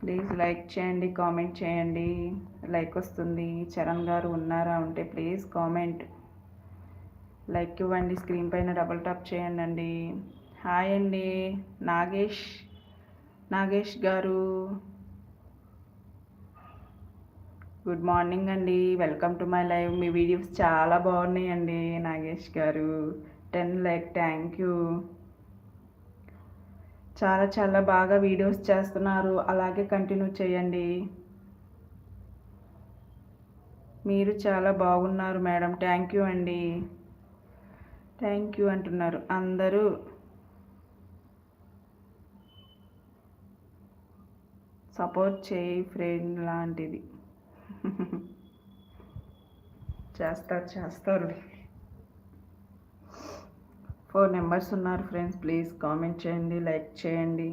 Please like చేయండి, comment చేయండి. Like వస్తుంది. చరణ్ గారు ఉన్నారా ఉంటే ప్లీజ్ కామెంట్. లైక్ ఇవ్వండి. స్క్రీన్ పైన డబుల్ టాప్ చేయండి. హాయ్ అండి నాగేష్ గారు, గుడ్ మార్నింగ్ అండి. Welcome to my live. Me videos చాలా బాగున్నాయండి నాగేష్ గారు. 10 లైక్. Thank you. చాలా చాలా బాగా వీడియోస్ చేస్తున్నారు, అలాగే కంటిన్యూ చేయండి. మీరు చాలా బాగున్నారు మేడం. థ్యాంక్ యూ అండి. థ్యాంక్ యూ అంటున్నారు అందరూ. సపోర్ట్ చేయి ఫ్రెండ్ లాంటిది. చేస్తారు. 4 మెంబర్స్ ఉన్నారు ఫ్రెండ్స్. ప్లీజ్ కామెంట్ చేయండి, లైక్ చేయండి.